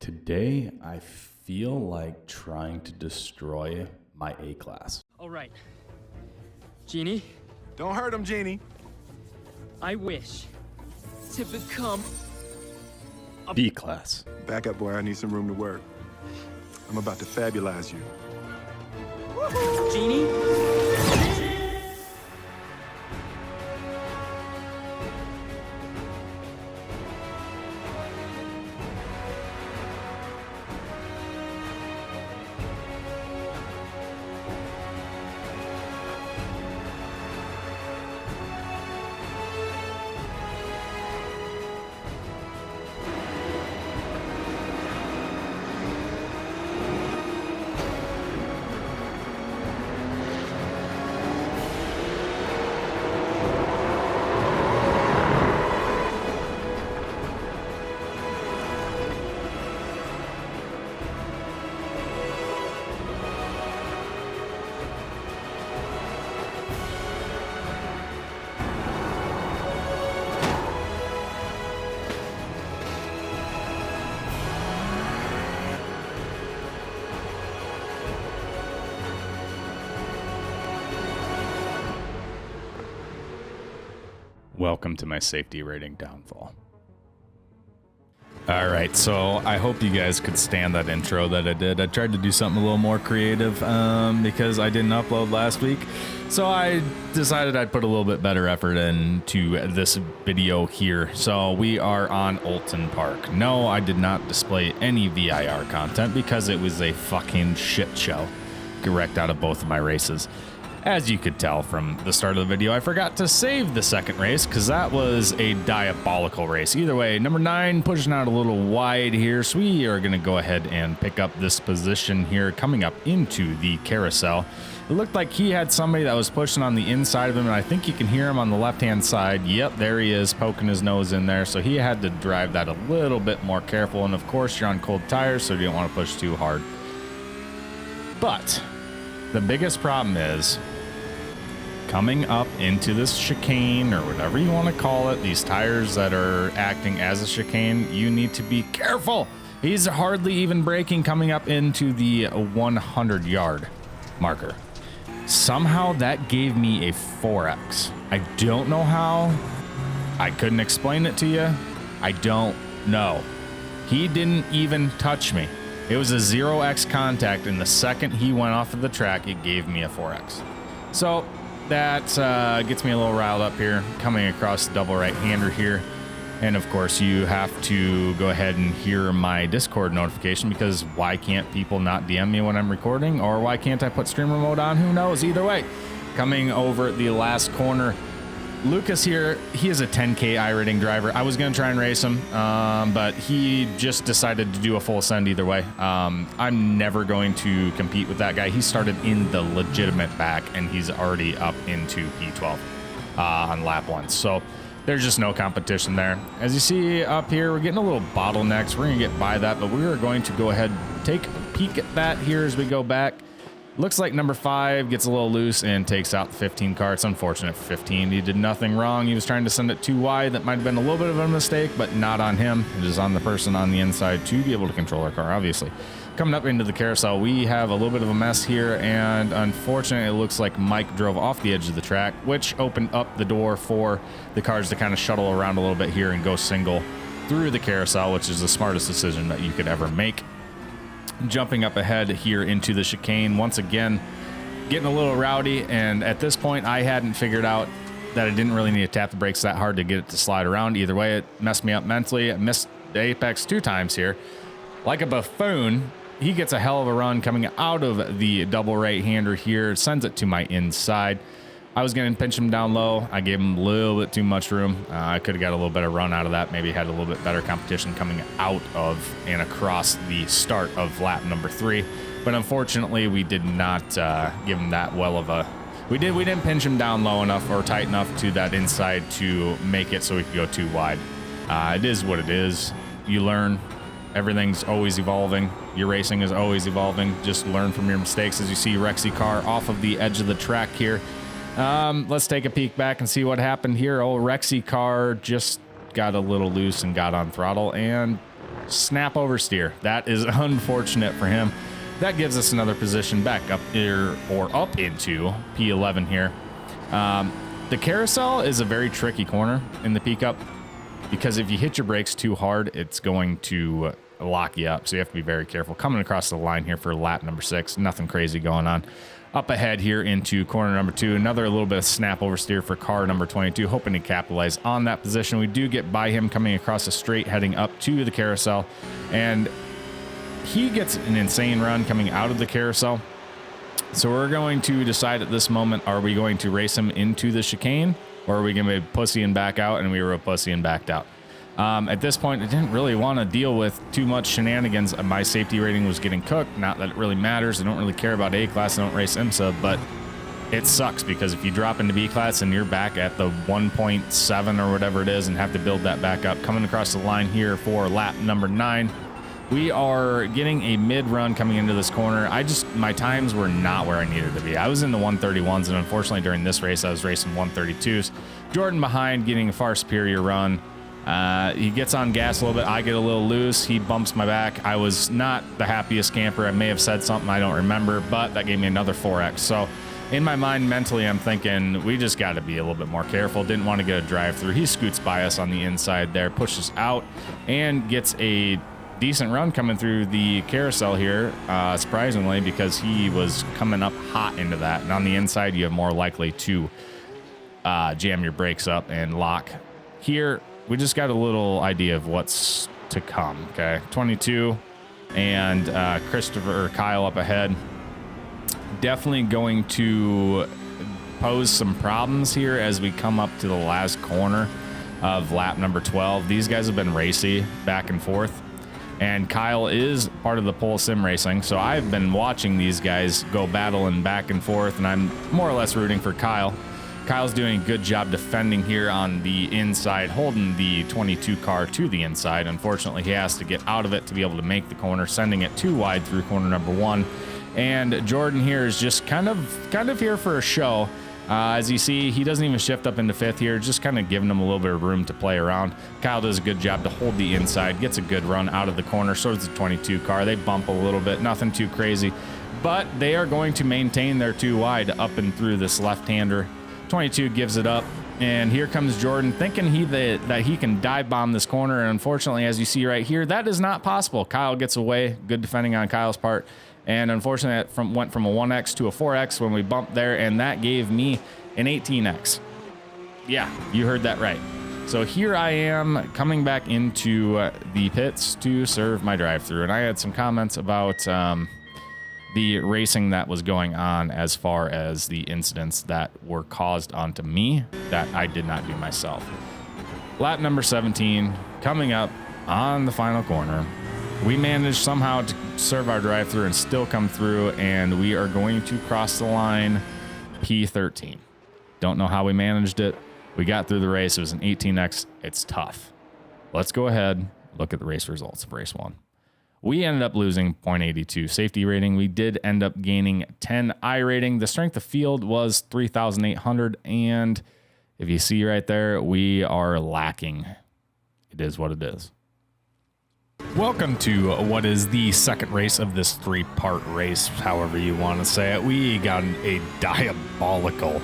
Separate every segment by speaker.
Speaker 1: Today, I feel like trying to destroy my A-class.
Speaker 2: All right. Genie?
Speaker 3: Don't hurt him, Genie.
Speaker 2: I wish to become a
Speaker 1: B-class.
Speaker 3: Back up, boy. I need some room to work. I'm about to fabulize you.
Speaker 2: Genie?
Speaker 1: Welcome to my safety rating downfall. All right, so I hope you guys could stand that intro that I did. I tried to do something a little more creative because I didn't upload last week. So I decided I'd put a little bit better effort into this video here. So we are on Olton Park. No, I did not display any VIR content because it was a fucking shit show. Correct out of both of my races. As you could tell from the start of the video, I forgot to save the second race because that was a diabolical race. Either way, number 9 pushing out a little wide here, so we are going to go ahead and pick up this position here coming up into the carousel. It looked like he had somebody that was pushing on the inside of him, and I think you can hear him on the left-hand side. Yep, there he is, poking his nose in there, so he had to drive that a little bit more careful, and of course, you're on cold tires, so you don't want to push too hard. But the biggest problem is coming up into this chicane, or whatever you want to call it, these tires that are acting as a chicane, you need to be careful. He's hardly even braking coming up into the 100-yard marker. Somehow that gave me a 4X. I don't know how. I couldn't explain it to you. I don't know. He didn't even touch me. It was a 0X contact, and the second he went off of the track, it gave me a 4X. So that gets me a little riled up here, coming across the double right-hander here. And of course, you have to go ahead and hear my Discord notification, because why can't people not DM me when I'm recording? Or why can't I put streamer mode on? Who knows? Either way, coming over the last corner, Lucas here, he is a 10K iRacing driver. I was going to try and race him, but he just decided to do a full send either way. I'm never going to compete with that guy. He started in the legitimate back, and he's already up into P12 on lap 1. So there's just no competition there. As you see up here, we're getting a little bottlenecks. We're going to get by that, but we are going to go ahead and take a peek at that here as we go back. Looks like number 5 gets a little loose and takes out the 15 car. It's unfortunate for 15. He did nothing wrong. He was trying to send it too wide. That might have been a little bit of a mistake, but not on him. It is on the person on the inside to be able to control our car, obviously. Coming up into the carousel, we have a little bit of a mess here, and unfortunately, it looks like Mike drove off the edge of the track, which opened up the door for the cars to kind of shuttle around a little bit here and go single through the carousel, which is the smartest decision that you could ever make. Jumping up ahead here into the chicane, once again getting a little rowdy, and at this point I hadn't figured out that I didn't really need to tap the brakes that hard to get it to slide around. Either way, it messed me up mentally. I missed the apex 2 times here. Like a buffoon, he gets a hell of a run coming out of the double right-hander here, sends it to my inside. I was going to pinch him down low. I gave him a little bit too much room. I could have got a little better run out of that. Maybe had a little bit better competition coming out of and across the start of lap number 3. But unfortunately, we did not give him that well of a... We didn't pinch him down low enough or tight enough to that inside to make it so we could go too wide. It is what it is. You learn. Everything's always evolving. Your racing is always evolving. Just learn from your mistakes. As you see Rexy car off of the edge of the track here. Let's take a peek back and see what happened here. Old Rexy car just got a little loose and got on throttle, and snap oversteer. That is unfortunate for him. That gives us another position back up here, or up into P11 here. The carousel is a very tricky corner in the peak up, because if you hit your brakes too hard, it's going to lock you up. So you have to be very careful. Coming across the line here for lap number 6. Nothing crazy going on. Up ahead here into corner number 2. Another little bit of snap oversteer for car number 22, hoping to capitalize on that position. We do get by him coming across the straight, heading up to the carousel. And he gets an insane run coming out of the carousel. So we're going to decide at this moment, are we going to race him into the chicane, or are we going to be pussying back out? And we were pussying backed out. At this point, I didn't really want to deal with too much shenanigans. My safety rating was getting cooked. Not that it really matters. I don't really care about A class. I don't race IMSA, but it sucks because if you drop into B class and you're back at the 1.7 or whatever it is and have to build that back up. Coming across the line here for lap number 9. We are getting a mid-run coming into this corner. My times were not where I needed to be. I was in the 131s, and unfortunately during this race, I was racing 132s. Jordan behind, getting a far superior run. He gets on gas a little bit. I get a little loose. He bumps my back. I was not the happiest camper. I may have said something I don't remember, but that gave me another 4X. So in my mind, mentally, I'm thinking we just got to be a little bit more careful. Didn't want to get a drive-through. He scoots by us on the inside there, pushes out, and gets a decent run coming through the carousel here, surprisingly, because he was coming up hot into that. And on the inside, you're more likely to jam your brakes up and lock. Here, we just got a little idea of what's to come, okay? 22 and Kyle up ahead. Definitely going to pose some problems here as we come up to the last corner of lap number 12. These guys have been racy back and forth. And Kyle is part of the pole sim racing, so I've been watching these guys go battling back and forth, and I'm more or less rooting for Kyle. Kyle's doing a good job defending here on the inside, holding the 22 car to the inside. Unfortunately, he has to get out of it to be able to make the corner, sending it too wide through corner number 1. And Jordan here is just kind of here for a show. As you see, he doesn't even shift up into 5th here, just kind of giving him a little bit of room to play around. Kyle does a good job to hold the inside, gets a good run out of the corner. So does the 22 car. They bump a little bit, nothing too crazy, but they are going to maintain their 2 wide up and through this left-hander. 22 gives it up, and here comes Jordan thinking that he can dive bomb this corner, and unfortunately, as you see right here, that is not possible. Kyle gets away. Good defending on Kyle's part. And unfortunately, it went from a 1X to a 4X when we bumped there, and that gave me an 18X. Yeah, you heard that right. So here I am coming back into the pits to serve my drive-through, and I had some comments about the racing that was going on as far as the incidents that were caused onto me that I did not do myself. Lap number 17, coming up on the final corner. We managed somehow to serve our drive-through and still come through, and we are going to cross the line P13. Don't know how we managed it. We got through the race. It was an 18X. It's tough. Let's go ahead, look at the race results of race 1. We ended up losing 0.82 safety rating. We did end up gaining 10 I rating. The strength of field was 3,800, and if you see right there, we are lacking. It is what it is. Welcome to what is the second race of this 3-part race, however you want to say it. We got a diabolical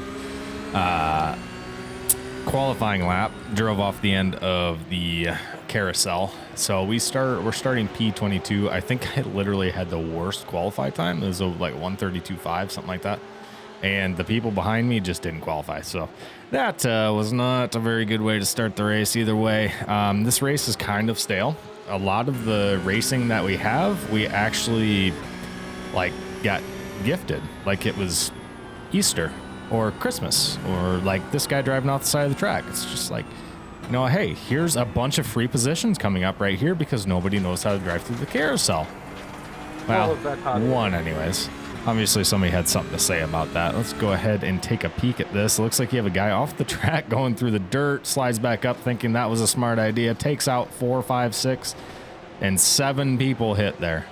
Speaker 1: qualifying lap, drove off the end of the carousel. So we're starting P22. I think I literally had the worst qualify time. It was like 132.5, something like that. And the people behind me just didn't qualify. So that was not a very good way to start the race either way. This race is kind of stale. A lot of the racing that we have, we actually like got gifted, like it was Easter or Christmas, or like this guy driving off the side of the track. It's just like, you know, hey, here's a bunch of free positions coming up right here because nobody knows how to drive through the carousel. Well, one anyways. Obviously somebody had something to say about that. Let's go ahead and take a peek at this. It looks like you have a guy off the track going through the dirt, slides back up thinking that was a smart idea, takes out 4, 5, 6, and 7 people hit there.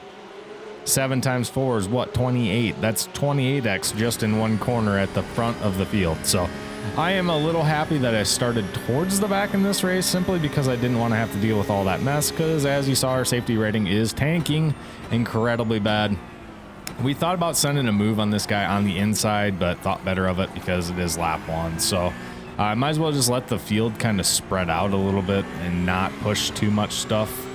Speaker 1: 7 times 4 is what, 28. That's 28X just in one corner at the front of the field. So I am a little happy that I started towards the back in this race simply because I didn't want to have to deal with all that mess, because as you saw, our safety rating is tanking incredibly bad. We thought about sending a move on this guy on the inside, but thought better of it because it is lap 1. So I might as well just let the field kind of spread out a little bit and not push too much stuff.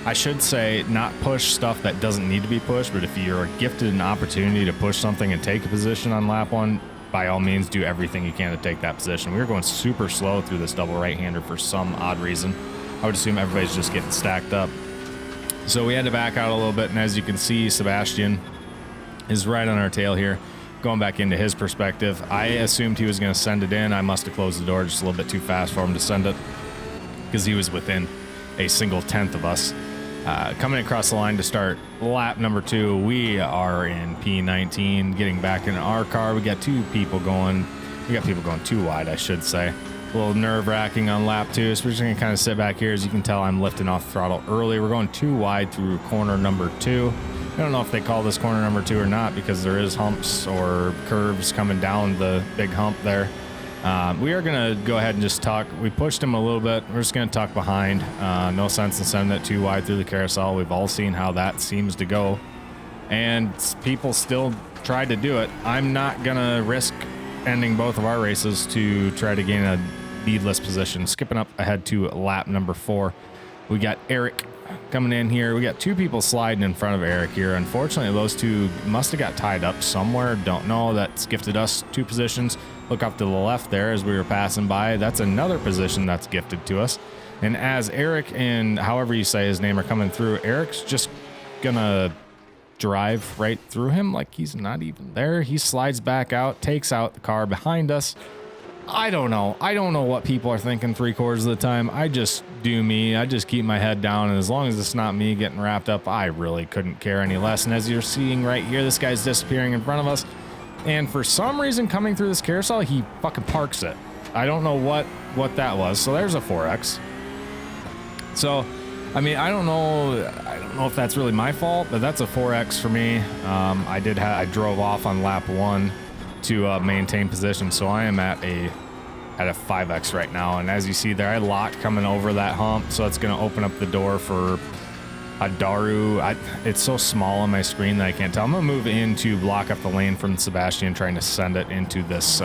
Speaker 1: I should say not push stuff that doesn't need to be pushed, but if you're gifted an opportunity to push something and take a position on lap 1, by all means do everything you can to take that position. We were going super slow through this double right-hander for some odd reason. I would assume everybody's just getting stacked up. So we had to back out a little bit, and as you can see, Sebastian is right on our tail here. Going back into his perspective, I assumed he was going to send it in. I must have closed the door just a little bit too fast for him to send it because he was within a single tenth of us. Coming across the line to start lap number 2, we are in P19, getting back in our car. We got two people going. We got people going too wide, I should say. A little nerve-wracking on lap 2, so we're just gonna kind of sit back here. As you can tell, I'm lifting off throttle early. We're going too wide through corner number 2. I don't know if they call this corner number 2 or not, because there is humps or curves coming down the big hump there. We are going to go ahead and just tuck. We pushed him a little bit. We're just going to tuck behind. No sense in sending it too wide through the carousel. We've all seen how that seems to go. And people still tried to do it. I'm not going to risk ending both of our races to try to gain a needless position. Skipping up ahead to lap number 4. We got Eric coming in here. We got two people sliding in front of Eric here. Unfortunately, those two must have got tied up somewhere. Don't know. That's gifted us 2 positions. Look up to the left there as we were passing by. That's another position that's gifted to us. And as Eric and however you say his name are coming through, Eric's just gonna drive right through him like he's not even there. He slides back out, takes out the car behind us. I don't know. I don't know what people are thinking 3/4 of the time. I just do me. I just keep my head down, and as long as it's not me getting wrapped up, I really couldn't care any less. And as you're seeing right here, this guy's disappearing in front of us. And for some reason, coming through this carousel, he fucking parks it. I don't know what that was. So there's a 4X. So, I mean, I don't know if that's really my fault, but that's a 4X for me. I drove off on lap 1 to maintain position, so I am at a 5X right now. And as you see there, I locked coming over that hump, so it's going to open up the door for a Daru. It's so small on my screen that I can't tell. I'm going to move in to block up the lane from Sebastian, trying to send it into this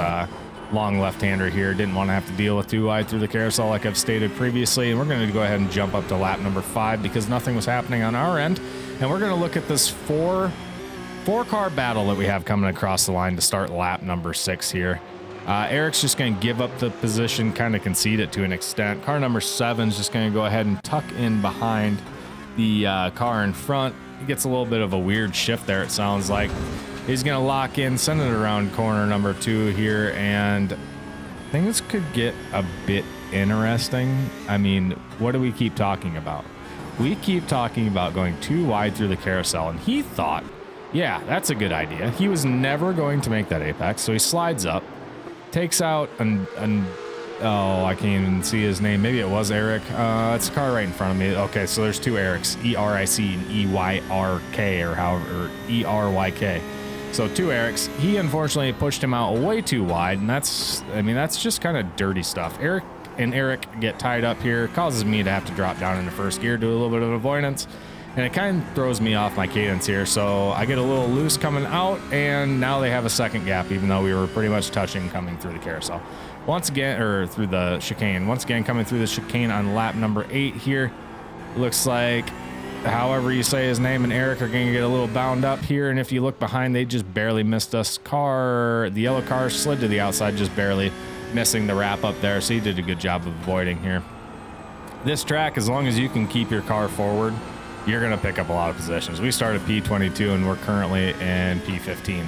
Speaker 1: long left-hander here. Didn't want to have to deal with too wide through the carousel like I've stated previously. And we're going to go ahead and jump up to lap number 5 because nothing was happening on our end. And we're going to look at this four-car battle that we have coming across the line to start lap number 6 here. Eric's just going to give up the position, kind of concede it to an extent. Car number 7 is just going to go ahead and tuck in behind the car in front. He gets a little bit of a weird shift there, it sounds like. He's going to lock in, send it around corner number 2 here, and things could get a bit interesting. I mean, what do we keep talking about? We keep talking about going too wide through the carousel, and he thought, yeah, that's a good idea. He was never going to make that apex, so he slides up, takes out oh, I can't even see his name. Maybe it was Eric. It's a car right in front of me. Okay, so there's 2 Erics, E-R-I-C and E-Y-R-K, or however, E-R-Y-K. So 2 Erics. He unfortunately pushed him out way too wide, and that's just kind of dirty stuff. Eric and Eric get tied up here, causes me to have to drop down into first gear, do a little bit of avoidance, and it kind of throws me off my cadence here. So I get a little loose coming out, and now they have a second gap, even though we were pretty much touching coming through the carousel. Once again, or through the chicane. Once again, coming through the chicane on lap number 8 here. Looks like, however you say his name, and Eric are going to get a little bound up here. And if you look behind, they just barely missed us. The yellow car slid to the outside, just barely missing the wrap up there. So he did a good job of avoiding here. This track, as long as you can keep your car forward, you're going to pick up a lot of positions. We started P22 and we're currently in P15.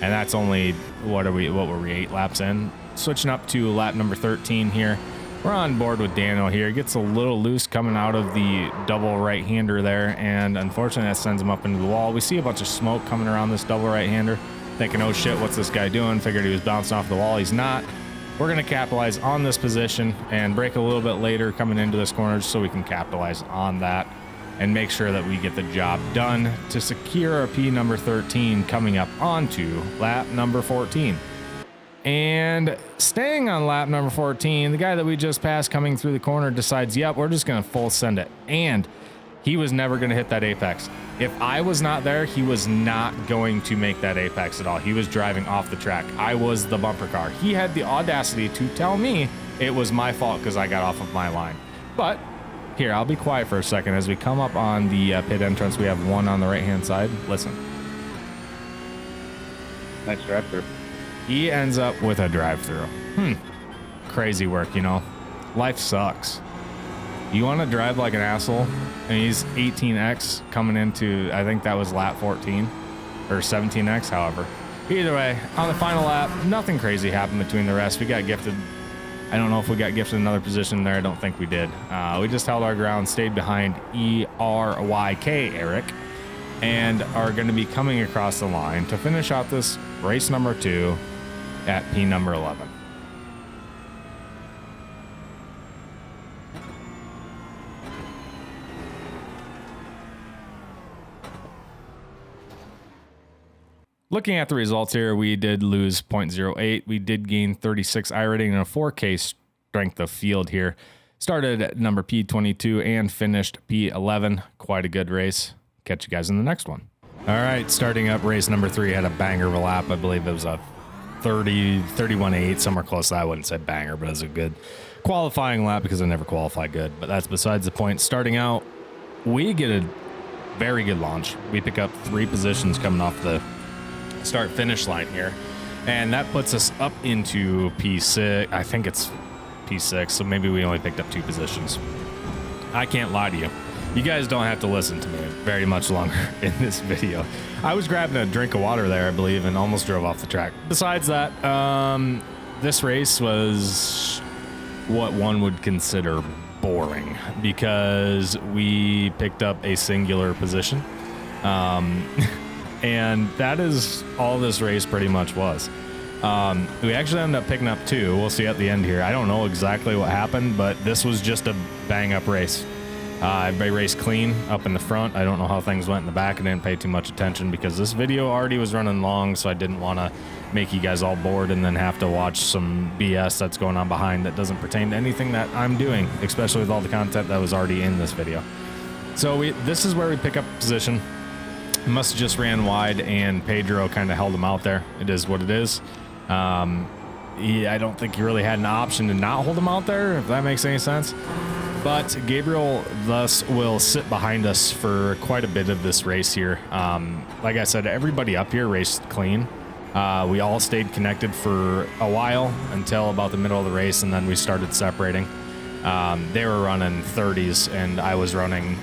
Speaker 1: And that's only, what were we, 8 laps in? Switching up to lap number 13 here. We're on board with Daniel here. Gets a little loose coming out of the double right-hander there, and unfortunately that sends him up into the wall. We see a bunch of smoke coming around this double right-hander, thinking, oh shit, what's this guy doing? Figured he was bouncing off the wall. He's not. We're going to capitalize on this position and brake a little bit later coming into this corner just so we can capitalize on that and make sure that we get the job done to secure a P number 13 coming up onto lap number 14. And staying on lap number 14, the guy that we just passed coming through the corner decides, yep, we're just going to full send it. And he was never going to hit that apex. If I was not there, he was not going to make that apex at all. He was driving off the track. I was the bumper car. He had the audacity to tell me it was my fault because I got off of my line. But here, I'll be quiet for a second. As we come up on the pit entrance, we have one on the right-hand side. Listen.
Speaker 4: Nice drive-through.
Speaker 1: He ends up with a drive-through. Crazy work, you know. Life sucks. You want to drive like an asshole, and he's 18x coming into, I think that was lap 14 or 17x, however. Either way, on the final lap, nothing crazy happened between the rest. We got gifted. I don't know if we got gifted another position there. I don't think we did. We just held our ground, stayed behind ERYK Eric, and are going to be coming across the line to finish out this race number 2 at P number 11. Looking at the results here, we did lose 0.08. We did gain 36 iRating and a 4K strength of field here. Started at number P22 and finished P11. Quite a good race. Catch you guys in the next one. All right, starting up race number 3, had a banger of a lap. I believe it was a 31.8, somewhere close to that. I wouldn't say banger, but it was a good qualifying lap because I never qualified good. But that's besides the point. Starting out, we get a very good launch. We pick up 3 positions coming off the start-finish line here. And that puts us up into P6. I think it's P6, so maybe we only picked up 2 positions. I can't lie to you. You guys don't have to listen to me very much longer in this video. I was grabbing a drink of water there, I believe, and almost drove off the track. Besides that, this race was what one would consider boring because we picked up a singular position. And that is all this race pretty much was. We actually ended up picking up 2. We'll see at the end here. I don't know exactly what happened, but this was just a bang-up race. Everybody raced clean up in the front. I don't know how things went in the back. I didn't pay too much attention because this video already was running long, so I didn't want to make you guys all bored and then have to watch some BS that's going on behind that doesn't pertain to anything that I'm doing, especially with all the content that was already in this video. So this is where we pick up position. Must have just ran wide and Pedro kind of held him out there. It is what it is. I don't think he really had an option to not hold him out there, if that makes any sense. But Gabriel thus will sit behind us for quite a bit of this race here. Like I said, everybody up here raced clean. We all stayed connected for a while until about the middle of the race, and then we started separating. They were running 30s, and I was running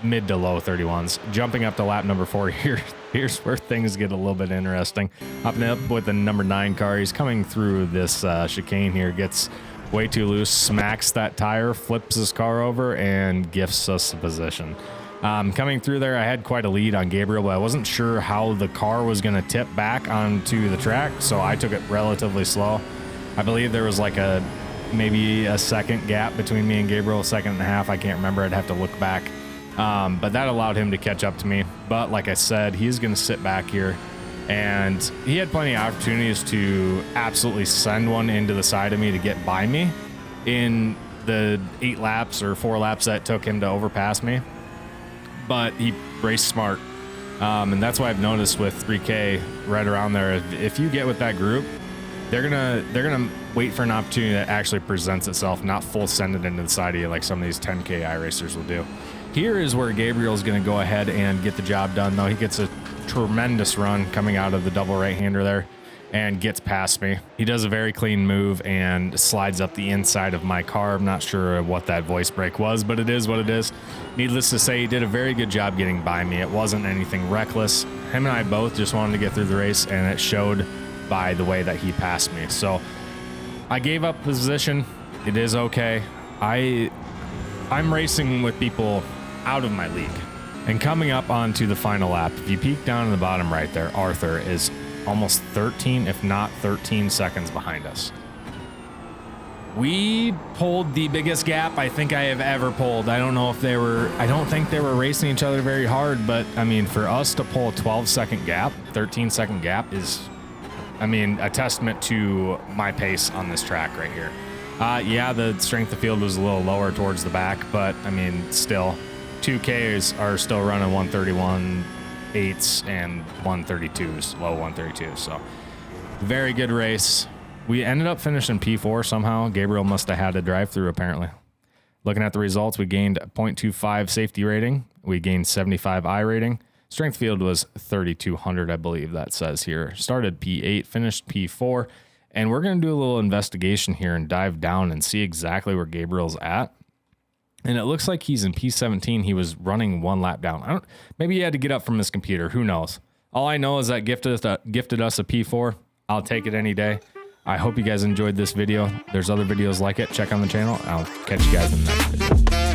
Speaker 1: mid to low 31s. Jumping up to lap number 4 here. Here's where things get a little bit interesting. Hopping up with the number 9 car. He's coming through this chicane here. Gets way too loose, smacks that tire, flips his car over, and gifts us a position. Coming through there, I had quite a lead on Gabriel, but I wasn't sure how the car was going to tip back onto the track, so I took it relatively slow. I believe there was like maybe a second gap between me and Gabriel, a second and a half. I can't remember. I'd have to look back. But that allowed him to catch up to me. But like I said, he's going to sit back here. And he had plenty of opportunities to absolutely send one into the side of me to get by me in the 8 laps or 4 laps that took him to overpass me. But he raced smart. And that's why I've noticed with 3K right around there, if you get with that group, they're gonna wait for an opportunity that actually presents itself, not full send it into the side of you like some of these 10K iRacers will do. Here is where Gabriel's going to go ahead and get the job done, though. He gets a tremendous run coming out of the double right-hander there and gets past me. He does a very clean move and slides up the inside of my car. I'm not sure what that voice break was, but it is what it is. Needless to say, he did a very good job getting by me. It wasn't anything reckless. Him and I both just wanted to get through the race, and it showed by the way that he passed me. So I gave up position. It is okay. I'm racing with people out of my league. And coming up onto the final lap, if you peek down in the bottom right there, Arthur is almost 13, if not 13 seconds behind us. We pulled the biggest gap I think I have ever pulled. I don't think they were racing each other very hard, but I mean, for us to pull a 12-second gap, 13-second gap is I mean, a testament to my pace on this track right here. Yeah, the strength of field was a little lower towards the back, but I mean, still, 2Ks are still running 131 8s and 132s, low 132s. So very good race. We ended up finishing P4 somehow. Gabriel must have had a drive through apparently. Looking at the results, we gained 0.25 safety rating. We gained 75 I rating. Strength field was 3,200, I believe that says here. Started P8, finished P4. And we're going to do a little investigation here and dive down and see exactly where Gabriel's at. And it looks like he's in P17. He was running 1 lap down. Maybe he had to get up from his computer. Who knows? All I know is that gifted us a P4. I'll take it any day. I hope you guys enjoyed this video. There's other videos like it. Check on the channel. I'll catch you guys in the next video.